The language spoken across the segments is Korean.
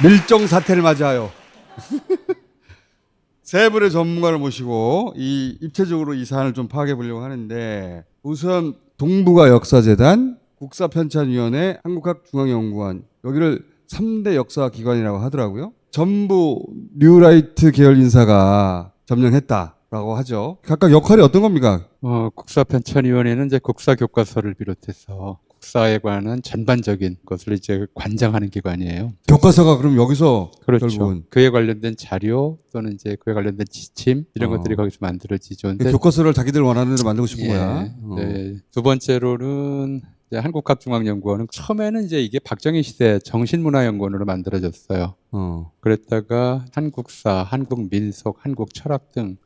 밀정 사태를 맞이하여 세 분의 전문가를 모시고 입체적으로 이 사안을 좀 파악해 보려고 하는데, 우선 동북아 역사재단, 국사편찬위원회, 한국학중앙연구원, 여기를 3대 역사기관이라고 하더라고요. 전부 뉴라이트 계열 인사가 점령했다라고 하죠. 각각 역할이 어떤 겁니까? 국사편찬위원회는 이제 국사교과서를 비롯해서 국사에 관한 전반적인 것을 이제 관장하는 기관이에요. 교과서가 그럼 여기서 그렇죠. 결국은 그에 관련된 자료 또는 이제 그에 관련된 지침 이런 것들이 거기서 만들어지죠. 근데 교과서를 자기들 원하는 대로 만들고 싶은 예, 거야. 네. 두 번째로는 이제 한국학중앙연구원은 처음에는 이제 이게 박정희 시대 정신문화연구원으로 만들어졌어요. 그랬다가 한국사, 한국민속, 한국철학 등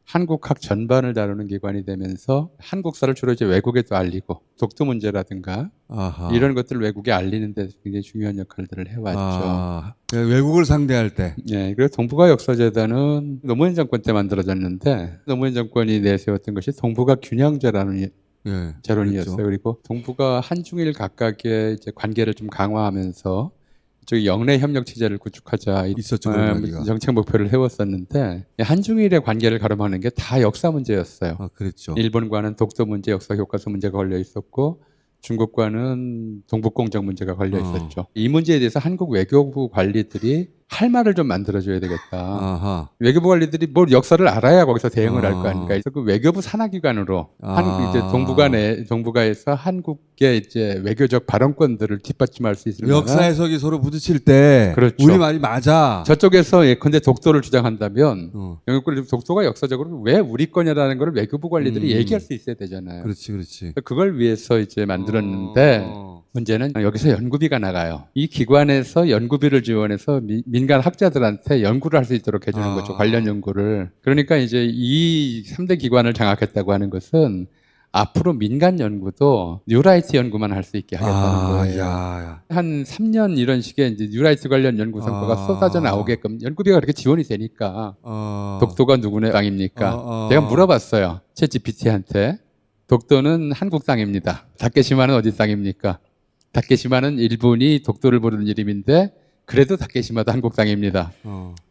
한국학 전반을 다루는 기관이 되면서 한국사를 주로 이제 외국에도 알리고 독도 문제라든가 아하. 이런 것들을 외국에 알리는 데 굉장히 중요한 역할들을 해왔죠. 외국을 상대할 때. 네, 그래서 동북아 역사재단은 노무현 정권 때 만들어졌는데 노무현 정권이 내세웠던 것이 동북아 균형제라는 제론이었어요. 그랬죠. 그리고 동북아 한중일 각각의 이제 관계를 좀 강화하면서 저기 영내 협력 체제를 구축하자 있었죠, 그런 이야기가. 정책 목표를 세웠었는데 한중일의 관계를 가름하는 게 다 역사 문제였어요. 그랬죠. 일본과는 독도 문제, 역사 교과서 문제가 걸려 있었고 중국과는 동북공정 문제가 걸려 있었죠. 이 문제에 대해서 한국 외교부 관리들이 할 말을 좀 만들어줘야 되겠다. 아하. 외교부 관리들이 뭘 역사를 알아야 거기서 대응을 할 거 아닙니까? 그래서 그 외교부 산하기관으로 이제 동북아에서 한국의 이제 외교적 발언권들을 뒷받침할 수 있을 만한 역사 해석이 서로 부딪힐 때 그렇죠. 우리 말이 맞아. 저쪽에서 예컨대 독도를 주장한다면 영국권이 독도가 역사적으로 왜 우리 거냐라는 걸 외교부 관리들이 얘기할 수 있어야 되잖아요. 그렇지. 그걸 위해서 이제 만들었는데 문제는 여기서 연구비가 나가요. 이 기관에서 연구비를 지원해서 민간 학자들한테 연구를 할 수 있도록 해주는 거죠. 관련 연구를. 그러니까 이제 이 3대 기관을 장악했다고 하는 것은 앞으로 민간 연구도 뉴라이트 연구만 할 수 있게 하겠다는 거예요. 한 3년 이런 식의 이제 뉴라이트 관련 연구 성과가 쏟아져 나오게끔 연구비가 그렇게 지원이 되니까 독도가 누구네 땅입니까? 제가 물어봤어요. 챗GPT한테. 독도는 한국 땅입니다. 다케시마는 어디 땅입니까? 다케시마는 일본이 독도를 부르는 이름인데 그래도 다케시마도 한국 땅입니다.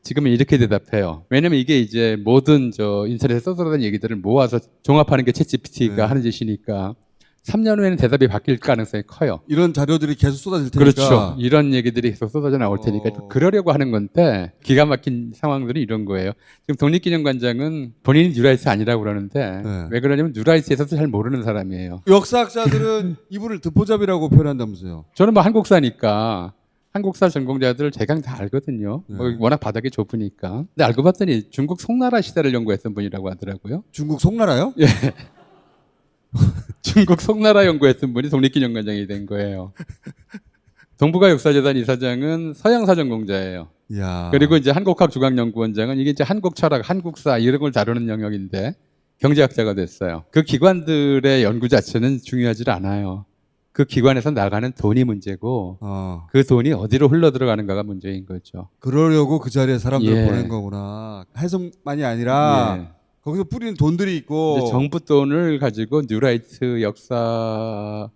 지금은 이렇게 대답해요. 왜냐면 이게 이제 모든 인터넷에 써돌아다니는 얘기들을 모아서 종합하는 게 챗GPT가 하는 짓이니까 3년 후에는 대답이 바뀔 가능성이 커요. 이런 자료들이 계속 쏟아질 테니까. 그렇죠. 이런 얘기들이 계속 쏟아져 나올 테니까 그러려고 하는 건데 기가 막힌 상황들이 이런 거예요. 지금 독립기념관장은 본인이 뉴라이트 아니라고 그러는데 왜 그러냐면 뉴라이트에서도 잘 모르는 사람이에요. 역사학자들은 이분을 듣보잡이라고 표현한다면서요. 저는 뭐 한국사니까 한국사 전공자들 대강 다 알거든요. 워낙 바닥이 좁으니까. 근데 알고 봤더니 중국 송나라 시대를 연구했던 분이라고 하더라고요. 중국 송나라요? 예. 중국 송나라 연구했던 분이 독립기념관장이 된 거예요. 동북아 역사재단 이사장은 서양사 전공자예요. 그리고 이제 한국학중앙연구원장은 이게 이제 한국철학, 한국사 이런 걸 다루는 영역인데 경제학자가 됐어요. 그 기관들의 연구 자체는 중요하지 않아요. 그 기관에서 나가는 돈이 문제고 그 돈이 어디로 흘러 들어가는가가 문제인 거죠. 그러려고 그 자리에 사람들을 보낸 거구나. 해석만이 아니라 거기서 뿌리는 돈들이 있고 정부 돈을 가지고 뉴라이트 역사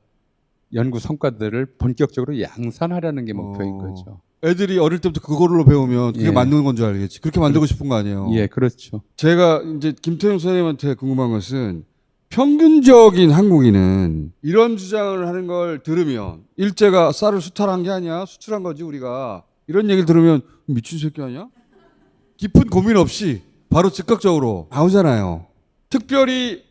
연구 성과들을 본격적으로 양산하려는 게 목표인 거죠. 애들이 어릴 때부터 그걸로 배우면 그게 맞는 건 줄 알겠지. 그렇게 만들고 싶은 거 아니에요. 예, 그렇죠. 제가 이제 김태용 선생님한테 궁금한 것은 평균적인 한국인은 이런 주장을 하는 걸 들으면 일제가 쌀을 수탈한 게 아니야? 수출한 거지 우리가. 이런 얘기를 들으면 미친 새끼 아니야? 깊은 고민 없이 바로 즉각적으로 나오잖아요. 특별히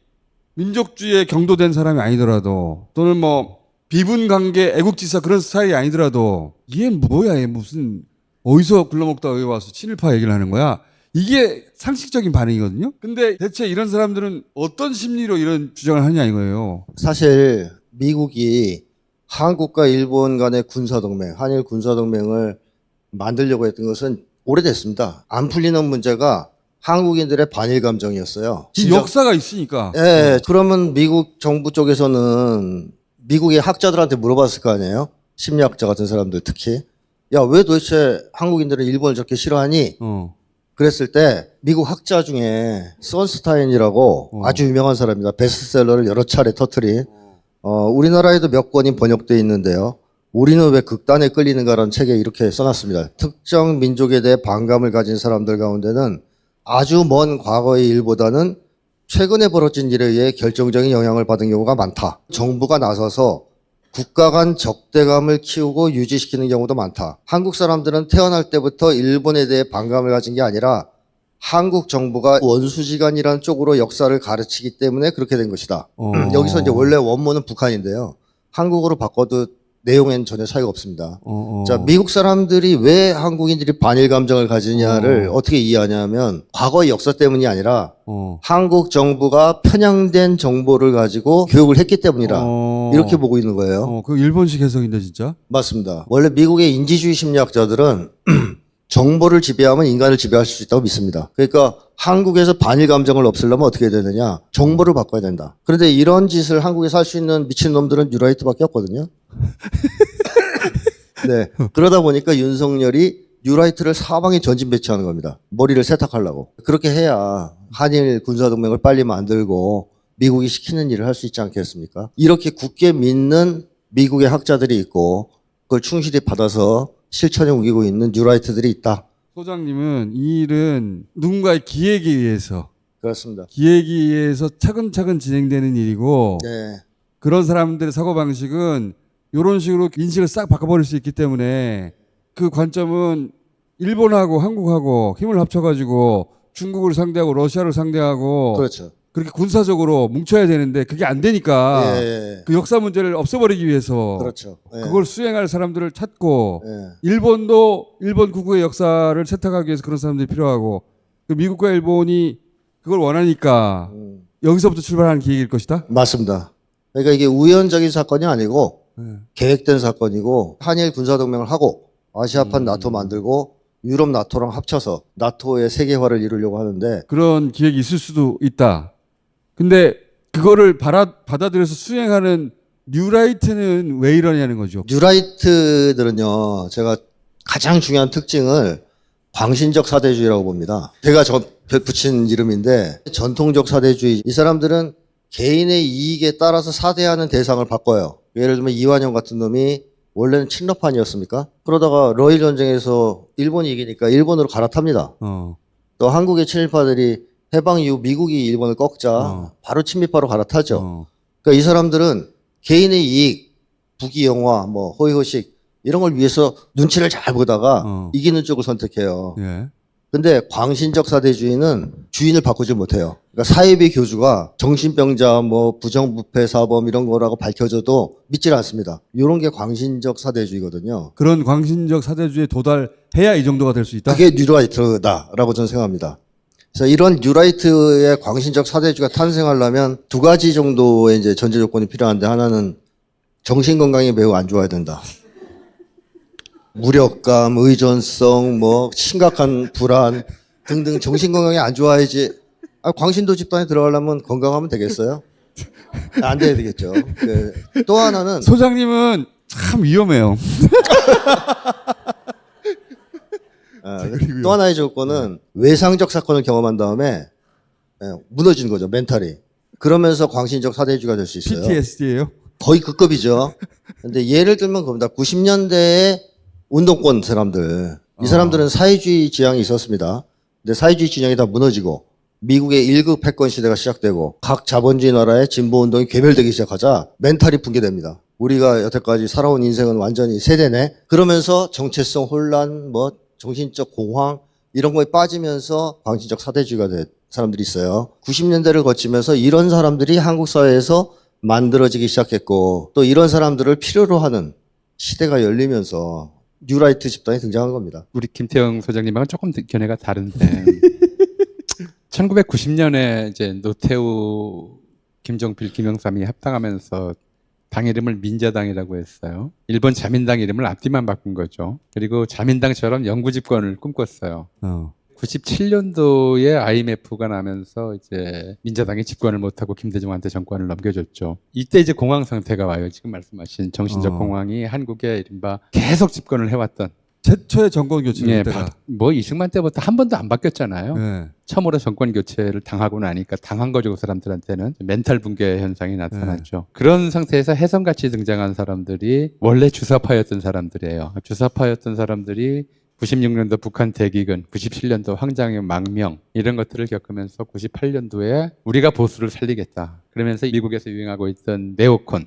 민족주의에 경도된 사람이 아니더라도 또는 뭐 비분관계 애국지사 그런 스타일이 아니더라도 얘 뭐야 얘 무슨 어디서 굴러먹다가 여기 와서 친일파 얘기를 하는 거야. 이게 상식적인 반응이거든요. 근데 대체 이런 사람들은 어떤 심리로 이런 주장을 하냐 이거예요. 사실 미국이 한국과 일본 간의 군사동맹, 한일 군사동맹을 만들려고 했던 것은 오래됐습니다. 안 풀리는 문제가 한국인들의 반일 감정이었어요. 이 역사가 있으니까. 예, 그러면 미국 정부 쪽에서는 미국의 학자들한테 물어봤을 거 아니에요? 심리학자 같은 사람들 특히. 야, 왜 도대체 한국인들은 일본을 저렇게 싫어하니? 그랬을 때 미국 학자 중에 선스타인이라고 아주 유명한 사람입니다. 베스트셀러를 여러 차례 터뜨린 우리나라에도 몇 권이 번역되어 있는데요. 우리는 왜 극단에 끌리는가라는 책에 이렇게 써놨습니다. 특정 민족에 대해 반감을 가진 사람들 가운데는 아주 먼 과거의 일보다는 최근에 벌어진 일에 의해 결정적인 영향을 받은 경우가 많다. 정부가 나서서 국가 간 적대감을 키우고 유지시키는 경우도 많다. 한국 사람들은 태어날 때부터 일본에 대해 반감을 가진 게 아니라 한국 정부가 원수지간이라는 쪽으로 역사를 가르치기 때문에 그렇게 된 것이다. 여기서 이제 원래 원문은 북한인데요. 한국어로 바꿔도 내용에는 전혀 차이가 없습니다. 자, 미국 사람들이 왜 한국인들이 반일 감정을 가지냐를 어떻게 이해하냐면 과거의 역사 때문이 아니라 한국 정부가 편향된 정보를 가지고 교육을 했기 때문이라 이렇게 보고 있는 거예요. 그 일본식 해석인데 진짜? 맞습니다. 원래 미국의 인지주의 심리학자들은 정보를 지배하면 인간을 지배할 수 있다고 믿습니다. 그러니까 한국에서 반일 감정을 없애려면 어떻게 해야 되느냐? 정보를 바꿔야 된다. 그런데 이런 짓을 한국에 살 수 있는 미친놈들은 뉴라이트밖에 없거든요. 네. 그러다 보니까 윤석열이 뉴라이트를 사방에 전진 배치하는 겁니다. 머리를 세탁하려고. 그렇게 해야 한일 군사동맹을 빨리 만들고 미국이 시키는 일을 할 수 있지 않겠습니까? 이렇게 굳게 믿는 미국의 학자들이 있고 그걸 충실히 받아서 실천에 옮기고 있는 뉴라이트들이 있다. 소장님은 이 일은 누군가의 기획에 의해서 그렇습니다. 차근차근 진행되는 일이고 네. 그런 사람들의 사고방식은 이런 식으로 인식을 싹 바꿔버릴 수 있기 때문에 그 관점은 일본하고 한국하고 힘을 합쳐가지고 중국을 상대하고 러시아를 상대하고 그렇죠. 그렇게 군사적으로 뭉쳐야 되는데 그게 안 되니까 예. 그 역사 문제를 없애버리기 위해서 그렇죠. 예. 그걸 수행할 사람들을 찾고 예. 일본도 일본 국의 역사를 세탁하기 위해서 그런 사람들이 필요하고 그 미국과 일본이 그걸 원하니까 여기서부터 출발하는 기획일 것이다? 맞습니다. 그러니까 이게 우연적인 사건이 아니고 계획된 사건이고 한일 군사동맹을 하고 아시아판 나토 만들고 유럽 나토랑 합쳐서 나토의 세계화를 이루려고 하는데 그런 기획이 있을 수도 있다. 근데 그거를 받아들여서 수행하는 뉴라이트는 왜 이러냐는 거죠. 뉴라이트들은요, 제가 가장 중요한 특징을 광신적 사대주의라고 봅니다. 제가 붙인 이름인데 전통적 사대주의. 이 사람들은 개인의 이익에 따라서 사대하는 대상을 바꿔요. 예를 들면 이완용 같은 놈이 원래는 친러판이었습니까? 그러다가 러일 전쟁에서 일본이 이기니까 일본으로 갈아탑니다. 또 한국의 친일파들이 해방 이후 미국이 일본을 꺾자 바로 친미파로 갈아타죠. 그러니까 이 사람들은 개인의 이익, 부귀영화, 뭐 호의호식 이런 걸 위해서 눈치를 잘 보다가 이기는 쪽을 선택해요. 예. 근데 광신적 사대주의는 주인을 바꾸지 못해요. 그러니까 사이비 교주가 정신병자, 뭐 부정부패 사범 이런 거라고 밝혀져도 믿질 않습니다. 이런 게 광신적 사대주의거든요. 그런 광신적 사대주의에 도달해야 이 정도가 될 수 있다? 그게 뉴라이트다라고 저는 생각합니다. 그래서 이런 뉴라이트의 광신적 사대주의가 탄생하려면 두 가지 정도의 이제 전제 조건이 필요한데 하나는 정신 건강이 매우 안 좋아야 된다. 무력감, 의존성, 뭐 심각한 불안 등등 정신 건강이 안 좋아야지. 광신도 집단에 들어가려면 건강하면 되겠어요? 안 돼야 되겠죠. 또 하나는 소장님은 참 위험해요. 또 하나의 조건은 외상적 사건을 경험한 다음에 무너지는 거죠, 멘탈이. 그러면서 광신적 사대주의가 될 수 있어요. PTSD예요? 거의 그 급이죠. 근데 예를 들면 그겁니다. 90년대에 운동권 사람들, 이 사람들은 사회주의 지향이 있었습니다. 근데 사회주의 진영이 다 무너지고 미국의 1급 패권 시대가 시작되고 각 자본주의 나라의 진보 운동이 괴멸되기 시작하자 멘탈이 붕괴됩니다. 우리가 여태까지 살아온 인생은 완전히 세대네. 그러면서 정체성 혼란, 뭐 정신적 공황 이런 거에 빠지면서 광신적 사대주의가 된 사람들이 있어요. 90년대를 거치면서 이런 사람들이 한국 사회에서 만들어지기 시작했고 또 이런 사람들을 필요로 하는 시대가 열리면서 뉴라이트 집단이 등장한 겁니다. 우리 김태형 소장님하고는 조금 견해가 다른데 1990년에 이제 노태우, 김종필, 김영삼이 합당하면서 당 이름을 민자당이라고 했어요. 일본 자민당 이름을 앞뒤만 바꾼 거죠. 그리고 자민당처럼 영구 집권을 꿈꿨어요. 97년도에 IMF가 나면서 이제 민자당이 집권을 못하고 김대중한테 정권을 넘겨줬죠. 이때 이제 공황 상태가 와요. 지금 말씀하신 정신적 공황이 한국에 이른바 계속 집권을 해왔던 최초의 정권 교체 예, 때가. 뭐 이승만 때부터 한 번도 안 바뀌었잖아요. 네. 처음으로 정권 교체를 당하고 나니까 당한 거죠. 그 사람들한테는 멘탈 붕괴 현상이 나타났죠. 그런 상태에서 혜성같이 등장한 사람들이 원래 주사파였던 사람들이에요. 주사파였던 사람들이 96년도 북한 대기근, 97년도 황장의 망명 이런 것들을 겪으면서 98년도에 우리가 보수를 살리겠다. 그러면서 미국에서 유행하고 있던 네오콘,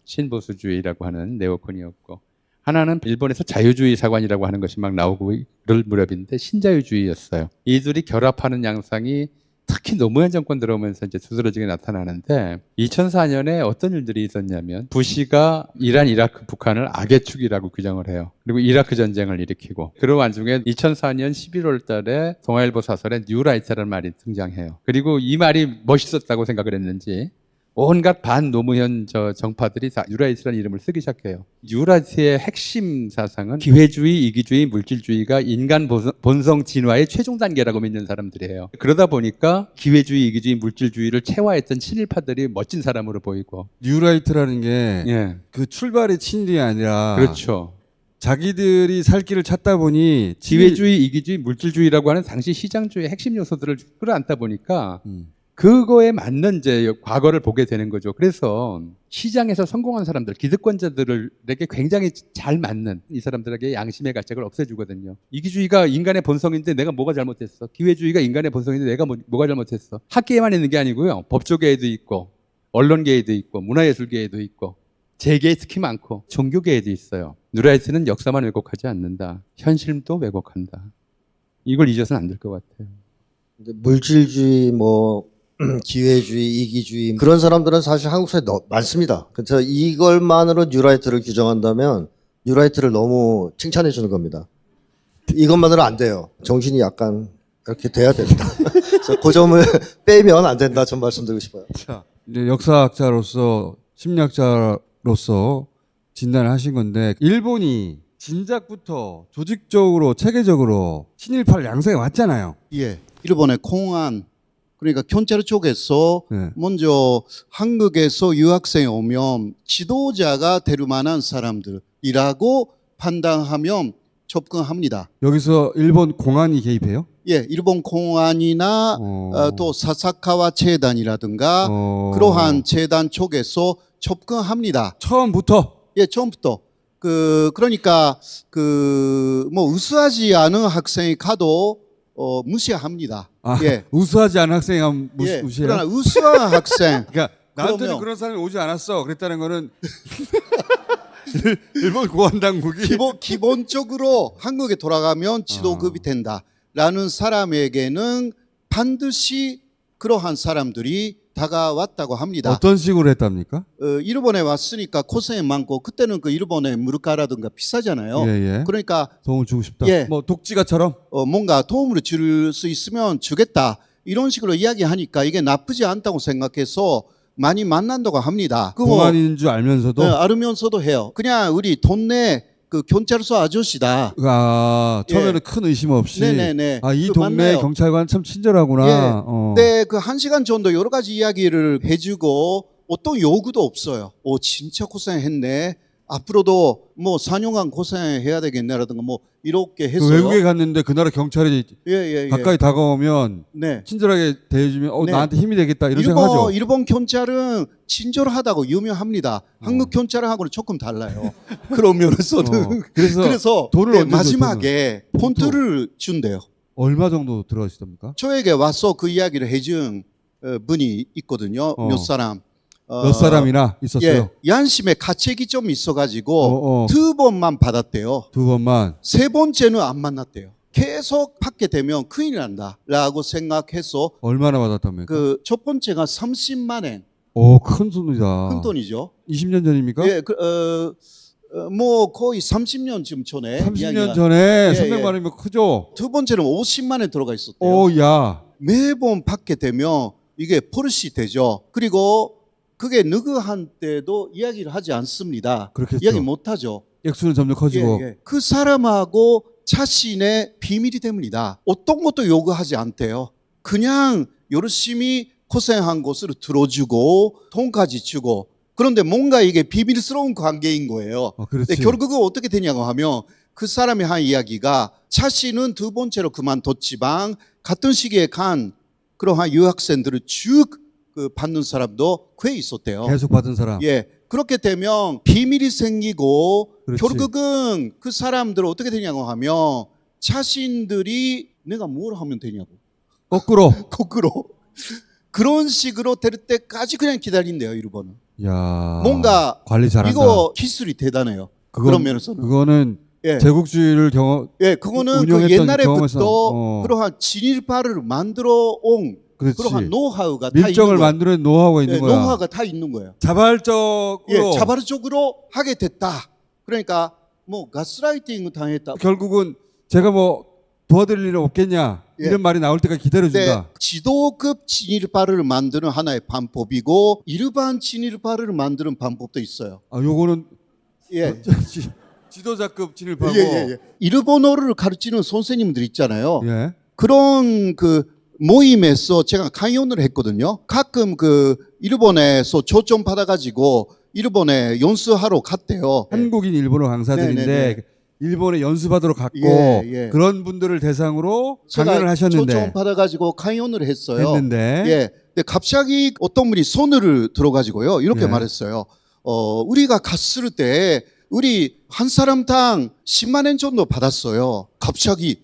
신보수주의라고 하는 네오콘이었고, 하나는 일본에서 자유주의 사관이라고 하는 것이 막 나오고 그럴 무렵인데 신자유주의였어요. 이들이 결합하는 양상이 특히 노무현 정권 들어오면서 이제 두드러지게 나타나는데 2004년에 어떤 일들이 있었냐면 부시가 이란, 이라크, 북한을 악의 축이라고 규정을 해요. 그리고 이라크 전쟁을 일으키고 그런 와중에 2004년 11월 달에 동아일보 사설에 뉴라이트라는 말이 등장해요. 그리고 이 말이 멋있었다고 생각을 했는지 온갖 반노무현 정파들이 다 뉴라이트라는 이름을 쓰기 시작해요. 뉴라이트의 핵심 사상은 기회주의, 이기주의, 물질주의가 인간 본성 진화의 최종 단계라고 믿는 사람들이에요. 그러다 보니까 기회주의, 이기주의, 물질주의를 체화했던 친일파들이 멋진 사람으로 보이고. 뉴라이트라는 게 예. 그 출발이 친일이 아니라 그렇죠. 자기들이 살 길을 찾다 보니 기회주의, 이기주의, 물질주의라고 하는 당시 시장주의 핵심 요소들을 끌어안다 보니까 그거에 맞는 이제 과거를 보게 되는 거죠. 그래서 시장에서 성공한 사람들, 기득권자들에게 굉장히 잘 맞는 이 사람들에게 양심의 가책을 없애주거든요. 이기주의가 인간의 본성인데 내가 뭐가 잘못했어? 기회주의가 인간의 본성인데 내가 뭐가 잘못했어? 학계에만 있는 게 아니고요. 법조계에도 있고, 언론계에도 있고, 문화예술계에도 있고, 재계에 특히 많고, 종교계에도 있어요. 뉴라이트는 역사만 왜곡하지 않는다. 현실도 왜곡한다. 이걸 잊어서는 안 될 것 같아요. 물질주의, 뭐 기회주의, 이기주의 그런 사람들은 사실 한국 사회에 많습니다. 그래서 이걸만으로 뉴라이트를 규정한다면 뉴라이트를 너무 칭찬해 주는 겁니다. 이것만으로 안 돼요. 정신이 약간 이렇게 돼야 됩니다. 그래서 그 점을 빼면 안 된다. 전 말씀드리고 싶어요. 자, 이제 역사학자로서 심리학자로서 진단을 하신 건데 일본이 진작부터 조직적으로 체계적으로 친일파를 양성해 왔잖아요. 예. 일본의 공안 그러니까 경찰 쪽에서 네. 먼저 한국에서 유학생이 오면 지도자가 될 만한 사람들이라고 판단하면 접근합니다. 여기서 일본 공안이 개입해요? 예, 일본 공안이나 또 사사카와 재단이라든가 그러한 재단 쪽에서 접근합니다. 처음부터? 예, 처음부터. 그러니까 뭐 우수하지 않은 학생이 가도 무시합니다. 아, 예. 우수하지 않은 학생이 예, 무시해요? 그러나 우수한 학생. 그러니까 나한테는 그러면- 그런 사람이 오지 않았어. 그랬다는 거는 일본 공안 당국이 기본적으로 한국에 돌아가면 지도급이 된다라는 사람에게는 반드시 그러한 사람들이 다가왔다고 합니다. 어떤 식으로 했답니까? 일본에 왔으니까 고생이 많고 그때는 그 일본의 물가라든가 비싸잖아요. 예. 그러니까 도움을 주고 싶다. 예. 뭐 독지가처럼? 뭔가 도움을 줄 수 있으면 주겠다 이런 식으로 이야기하니까 이게 나쁘지 않다고 생각해서 많이 만난다고 합니다. 공안인 줄 알면서도? 알면서도 해요. 그냥 우리 동네 그 경찰서 아저씨다. 아, 처음에는 예. 큰 의심 없이. 네네네. 아, 이 그 동네 맞나요? 경찰관 참 친절하구나. 예. 어. 네, 그 1시간 정도 여러 가지 이야기를 해주고 어떤 요구도 없어요. 진짜 고생했네. 앞으로도 뭐 4년간 고생해야 되겠네라든가 뭐 이렇게 그 했어요. 외국에 갔는데 그 나라 경찰이 예. 가까이 다가오면 네. 친절하게 대해주면 네. 나한테 힘이 되겠다 이런 생각하죠. 일본 경찰은 친절하다고 유명합니다. 한국 경찰하고는 조금 달라요. 그런 면에서는. 그래서 돈을 언제 마지막에 줘, 폰트를 준대요. 얼마 정도 들어가시답니까? 저에게 와서 그 이야기를 해준 분이 있거든요. 몇 사람. 몇 사람이나 있었어요? 예, 양심에 가책이 좀 있어가지고 2번만 받았대요. 2번만. 3번째는 안 만났대요. 계속 받게 되면 큰일 난다라고 생각해서 얼마나 받았답니까? 그 첫 번째가 30만 엔. 오, 큰 돈이다. 큰 돈이죠. 20년 전입니까? 예, 뭐 거의 30년쯤 전에 30년 이야기가. 전에 예, 300만 원이면 크죠? 두 번째는 50만 엔 들어가 있었대요. 오, 야. 매번 받게 되면 이게 버릇이 되죠. 그리고 그게 누구한테도 이야기를 하지 않습니다. 그렇겠죠. 이야기 못 하죠. 액수는 점점 커지고. 예. 그 사람하고 자신의 비밀이 됩니다. 어떤 것도 요구하지 않대요. 그냥 열심히 고생한 것을 들어주고 돈까지 주고 그런데 뭔가 이게 비밀스러운 관계인 거예요. 그렇지. 근데 결국은 어떻게 되냐고 하면 그 사람이 한 이야기가 자신은 두 번째로 그만뒀지만 같은 시기에 간 그러한 유학생들을 쭉 그 받는 사람도 꽤 있었대요. 계속 받은 사람. 예. 그렇게 되면 비밀이 생기고 그렇지. 결국은 그 사람들은 어떻게 되냐고 하면 자신들이 내가 뭘 하면 되냐고. 거꾸로. 거꾸로. 그런 식으로 될 때까지 그냥 기다린대요, 일본은. 야. 뭔가 관리 잘한다. 이거 기술이 대단해요. 그런 면에서는. 그거는 예. 제국주의를 경험. 예, 그거는 그 운영했던 옛날에부터 경험에서, 그러한 진일파를 만들어 온 그렇지. 그러한 노하우가 다 있는 밀정을 거예요. 만드는 노하우가 있는 예, 거야. 노하우가 다 있는 거예요. 자발적으로 예, 자발적으로 하게 됐다. 그러니까 뭐 가스라이팅 당했다. 결국은 제가 뭐 도와드릴 일은 없겠냐 예. 이런 말이 나올 때까지 네, 기다려준다. 지도급 진일파를 만드는 하나의 방법이고 일반 진일파를 만드는 방법도 있어요. 아, 요거는 예. 지도자급 진일파고. 예, 예, 예. 일본어를 가르치는 선생님들 있잖아요. 예. 그런 그 모임에서 제가 강연을 했거든요. 가끔 그 일본에서 초청 받아가지고 일본에 연수하러 갔대요. 한국인 일본어 강사들인데 네네네. 일본에 연수받으러 갔고 예, 예. 그런 분들을 대상으로 제가 강연을 하셨는데 초청 받아가지고 강연을 했어요. 했는데 예. 근데 갑자기 어떤 분이 손을 들어가지고 이렇게 예. 말했어요. 우리가 갔을 때 우리 한 사람당 10만 엔 정도 받았어요. 갑자기.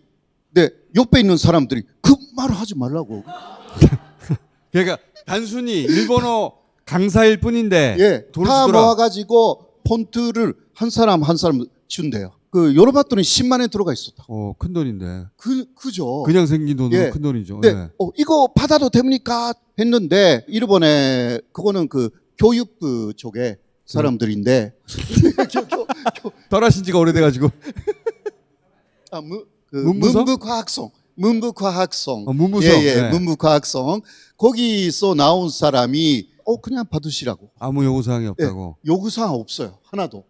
근데 옆에 있는 사람들이 그 말을 하지 말라고. 그러니까 단순히 일본어 강사일 뿐인데 예. 돈을 다 주더라. 모아가지고 폰트를 한 사람 준대요. 그 열어봤더니 10만 엔 들어가 있었다. 큰 돈인데. 그죠. 그냥 생긴 돈으로 예. 큰 돈이죠. 네, 예. 이거 받아도 됩니까? 했는데 일본에 그거는 그 교육부 쪽에 사람들인데 떠나신 지가 오래돼가지고 문부서? 문부과학성 문부서. 예, 예, 네. 문부과학성 거기서 나온 사람이 그냥 받으시라고. 아무 요구사항이 없다고. 요구사항 없어요. 하나도.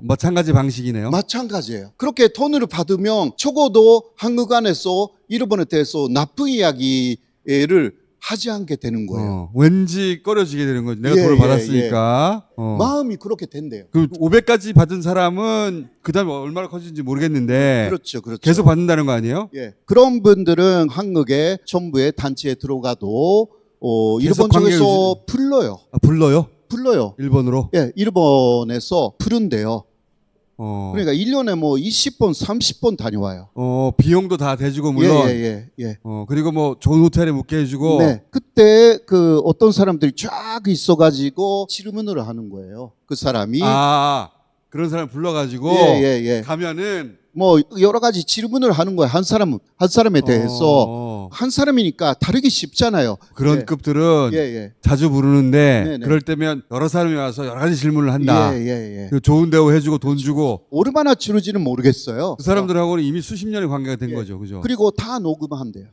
마찬가지 방식이네요. 마찬가지예요. 그렇게 돈을 받으면 적어도 한국 안에서 일본에 대해서 나쁜 이야기를 하지 않게 되는 거예요. 왠지 꺼려지게 되는 거지. 내가 예, 돈을 예, 받았으니까. 마음이 그렇게 된대요. 그 500까지 받은 사람은 그다음에 얼마나 커진지 모르겠는데 그렇죠, 그렇죠. 계속 받는다는 거 아니에요? 예. 그런 분들은 한국의 정부의 단체에 들어가도 일본 관계 쪽에서 불러요. 불러요? 불러요. 일본으로? 예, 일본에서 부른대요. 그러니까 1년에 뭐 20번, 30번 다녀와요. 비용도 다 대주고 물론. 예. 그리고 뭐 좋은 호텔에 묵게 해주고. 네. 그때 그 어떤 사람들이 쫙 있어가지고 질문을 하는 거예요. 그 사람이. 그런 사람 불러가지고 예. 가면은 뭐 여러 가지 질문을 하는 거예요. 한 사람에 대해서. 한 사람이니까 다르기 쉽잖아요. 그런 예. 급들은 예. 자주 부르는데 네네. 그럴 때면 여러 사람이 와서 여러 가지 질문을 한다. 예. 그리고 좋은 대우 해주고 돈 주고 얼마나 치르지는 모르겠어요. 그 사람들하고는 이미 수십 년의 관계가 된 예. 거죠, 그죠? 그리고 다 녹음한대요.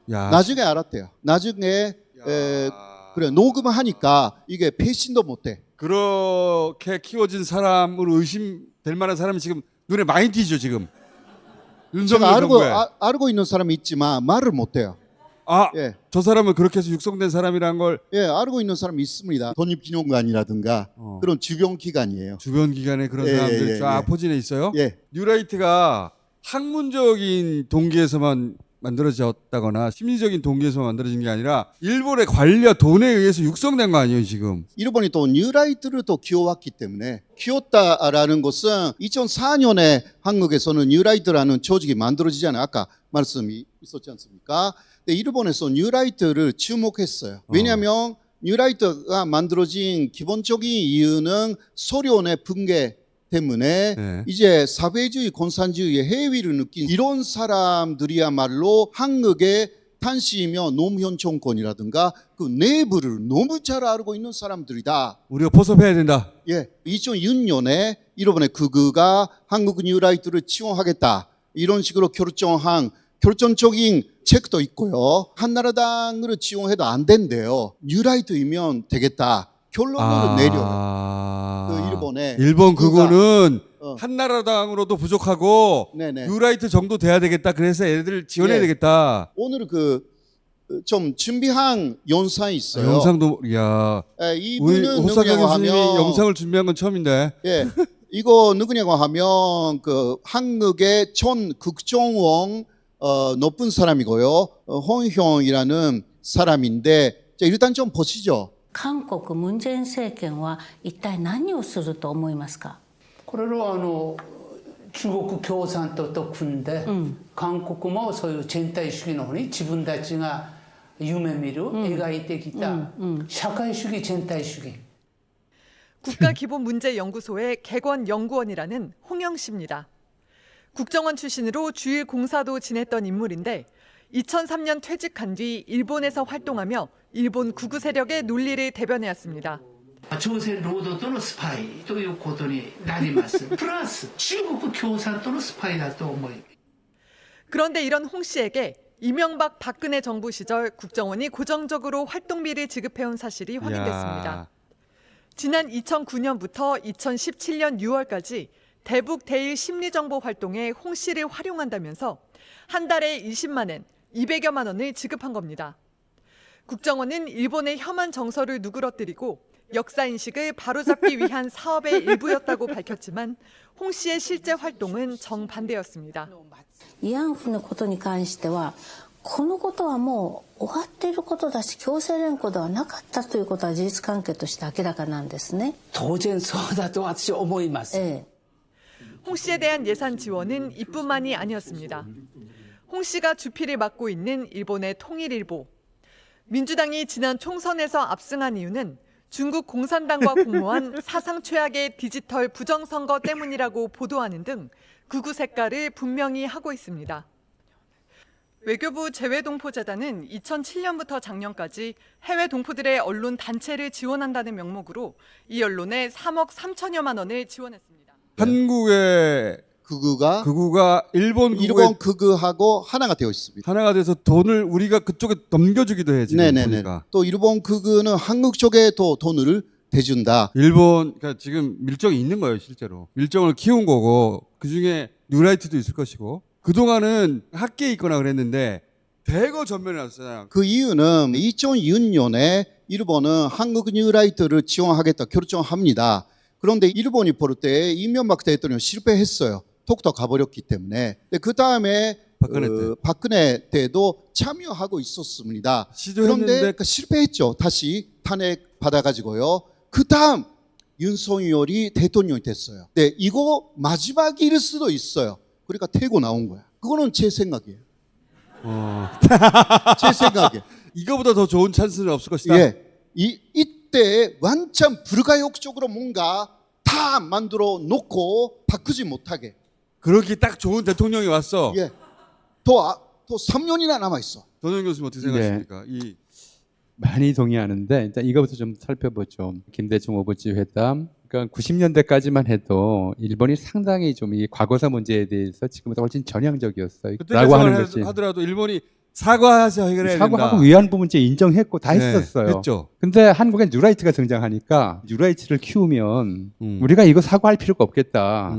야, 나중에 알았대요. 나중에 그래 녹음하니까 이게 배신도 못해. 그렇게 키워진 사람으로 의심될 만한 사람이 지금 눈에 많이 띄죠, 지금. 윤석열 제가 정부에. 알고 있는 사람이 있지만 말을 못해요. 예. 저 사람은 그렇게 해서 육성된 사람이란 걸 알고 있는 사람이 있습니다. 독립기념관이라든가 그런 주변 기관이에요. 주변 기관에 그런 사람들이 쫙 포진해 있어요. 예. 뉴라이트가 학문적인 동기에서만 만들어졌다거나 심리적인 동기에서 만들어진 게 아니라 일본의 관리와 돈에 의해서 육성된 거 아니에요, 지금? 일본이 또 뉴라이트를 또 키워왔기 때문에 키웠다라는 것은 2004년에 한국에서는 뉴라이트라는 조직이 만들어지잖아요. 아까 말씀이 있었지 않습니까? 근데 일본에서 뉴라이트를 주목했어요. 왜냐하면 뉴라이트가 만들어진 기본적인 이유는 소련의 붕괴 때문에 이제 사회주의, 공산주의의 해위를 느낀 이런 사람들이야말로 한국의 탄시이며 노무현 정권이라든가 그 내부를 너무 잘 알고 있는 사람들이다. 우리가 포섭해야 된다. 예, 2006년에 일본의 극우가 한국 뉴라이트를 지원하겠다. 이런 식으로 결정한 결정적인 책도 있고요. 한나라당으로 지원해도 안 된대요. 뉴라이트이면 되겠다. 결론을 내려요. 그 일본에 일본 극우는 어. 한나라당으로도 부족하고 네네. 뉴라이트 정도 돼야 되겠다. 그래서 애들 지원해야 예. 되겠다. 오늘 좀 준비한 영상이 있어요. 영상도 우리 이분은 호사카 누구냐고 교수님이 하면 영상을 준비한 건 처음인데. 예, 이거 누구냐고 하면 그 한국의 전 국정원 높은 사람이고요. 홍형이라는 사람인데 자, 일단 좀 보시죠. 韓国ムン・ジェイン政権は一体何をすると思いますか。これは中国共産党と組んで、韓国もそういう全体主義の方に自分たちが夢見る、描いてきた社会主義全体主義。 국가기본문제연구소의 객원연구원이라는 홍영 씨입니다. 국정원 출신으로 주일 공사도 지냈던 인물인데 2003년 퇴직한 뒤 일본에서 활동하며 일본 구구 세력의 논리를 대변해왔습니다. 朝鮮労働党のスパイということになります。プラス中国共産党のスパイだと思います。 그런데 이런 홍 씨에게 이명박 박근혜 정부 시절 국정원이 고정적으로 활동비를 지급해온 사실이 확인됐습니다. 야. 지난 2009년부터 2017년 6월까지 대북 대일 심리정보 활동에 홍 씨를 활용한다면서 한 달에 20만 엔, 200여만 원을 지급한 겁니다. 국정원은 일본의 혐한 정서를 누그러뜨리고 역사인식을 바로잡기 위한 사업의 일부였다고 밝혔지만 홍 씨의 실제 활동은 정반대였습니다. 慰安婦のことに関してはこのことはもう終わっていることだし強制連行ではなかったということは事実関係として明らかなんですね。当然そうだと私は思います。 홍 씨에 대한 예산 지원은 이뿐만이 아니었습니다. 홍 씨가 주필을 맡고 있는 일본의 통일일보. 민주당이 지난 총선에서 압승한 이유는 중국 공산당과 공모한 사상 최악의 디지털 부정선거 때문이라고 보도하는 등 극우 색깔을 분명히 하고 있습니다. 외교부 재외동포재단은 2007년부터 작년까지 해외 동포들의 언론 단체를 지원한다는 명목으로 이 언론에 3억 3천여만 원을 지원했습니다. 한국의 극우가 일본 극우하고 하나가 되어 있습니다. 하나가 돼서 돈을 우리가 그쪽에 넘겨주기도 해 지금 네네네. 보니까. 또 일본 극우는 한국 쪽에 또 돈을 대준다. 일본 그러니까 지금 밀정이 있는 거예요 실제로. 밀정을 키운 거고 그중에 뉴라이트도 있을 것이고 그동안은 학계에 있거나 그랬는데 대거 전면에 났어요. 그 이유는 2006년에 일본은 한국 뉴라이트를 지원하겠다 결정합니다. 그런데 일본이 볼 때 이명박 대통령 실패했어요. 톡도 가버렸기 때문에. 그 다음에 박근혜 때도 참여하고 있었습니다. 시도했는데 그런데 실패했죠. 다시 탄핵 받아가지고요. 그 다음 윤석열이 대통령이 됐어요. 네, 이거 마지막일 수도 있어요. 그러니까 태고 나온 거야. 그거는 제 생각이에요. 제 생각에. 이거보다 더 좋은 찬스는 없을 것이다. 예, 이때 완전 불가역적으로 뭔가 다 만들어 놓고 바꾸지 못하게. 그렇게 딱 좋은 대통령이 왔어. 예, 또 3년이나 남아 있어. 도현 교수님 어떻게 생각하십니까? 이 많이 동의하는데 일단 이거부터 좀 살펴보죠. 김대중 오부지 회담. 그러니까 90년대까지만 해도 일본이 상당히 좀 이 과거사 문제에 대해서 지금보다 훨씬 전향적이었어요. 라고 하는 것이 하더라도 일본이 사과해서 해결해야 된다. 사과하고 위안부 문제 인정했고 다 했었어요. 했죠. 근데 한국에 뉴라이트가 등장하니까 뉴라이트를 키우면 우리가 이거 사과할 필요가 없겠다.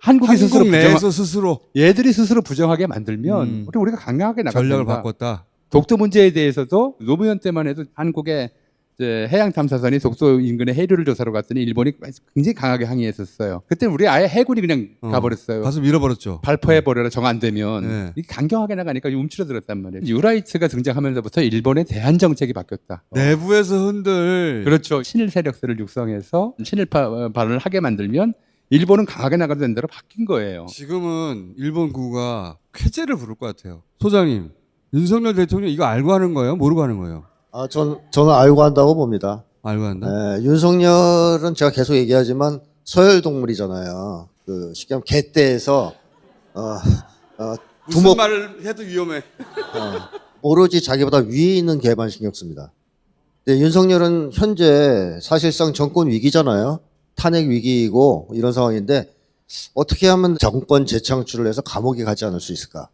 한국이 스스로 내에서 스스로 얘들이 스스로 부정하게 만들면 우리가 강력하게 나가야 전략을 된다. 바꿨다. 독도 문제에 대해서도 노무현 때만 해도 한국의 이제 해양 탐사선이 독도 인근의 해류를 조사로 갔더니 일본이 굉장히 강하게 항의했었어요. 그때 우리 아예 해군이 그냥 가버렸어요. 가서 밀어버렸죠. 발포해버려라 정 안 되면. 네. 이게 강경하게 나가니까 움츠러들었단 말이에요. 뉴라이트가 등장하면서부터 일본의 대한 정책이 바뀌었다. 내부에서 흔들. 그렇죠. 친일 세력들을 육성해서 친일파를 하게 만들면 일본은 강하게 나가도 되는 대로 바뀐 거예요. 지금은 일본 구가 쾌재를 부를 것 같아요. 소장님, 윤석열 대통령 이거 알고 하는 거예요? 모르고 하는 거예요? 저는 알고 한다고 봅니다. 알고 한다? 네, 윤석열은 제가 계속 얘기하지만 서열동물이잖아요. 그 쉽게 하면 개떼에서 무슨 말을 해도 위험해. 오로지 자기보다 위에 있는 개만 신경 씁니다. 근데 윤석열은 현재 사실상 정권 위기잖아요. 탄핵 위기이고 이런 상황인데 어떻게 하면 정권 재창출을 해서 감옥에 가지 않을 수 있을까?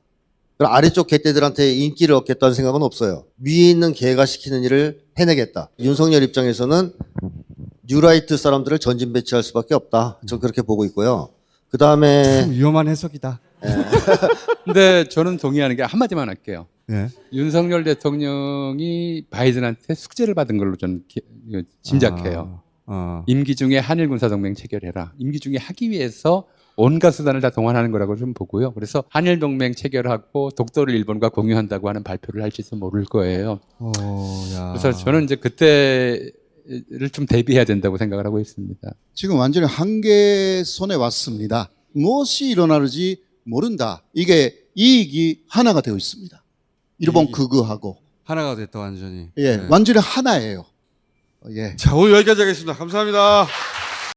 그럼 아래쪽 개떼들한테 인기를 얻겠다는 생각은 없어요. 위에 있는 개가 시키는 일을 해내겠다. 윤석열 입장에서는 뉴라이트 사람들을 전진 배치할 수밖에 없다. 저 그렇게 보고 있고요. 그 다음에 위험한 해석이다. 근데 저는 동의하는 게 한마디만 할게요. 네. 윤석열 대통령이 바이든한테 숙제를 받은 걸로 저는 짐작해요. 임기 중에 한일 군사동맹 체결해라. 임기 중에 하기 위해서 온갖 수단을 다 동원하는 거라고 좀 보고요. 그래서 한일 동맹 체결하고 독도를 일본과 공유한다고 하는 발표를 할지도 모를 거예요. 그래서 저는 이제 그때를 좀 대비해야 된다고 생각을 하고 있습니다. 지금 완전히 한계선에 왔습니다. 무엇이 일어나는지 모른다. 이게 이익이 하나가 되어 있습니다. 일본 이익이. 그거하고. 하나가 됐다 완전히. 예, 네. 완전히 하나예요. 예. 자, 오늘 여기까지 하겠습니다. 감사합니다.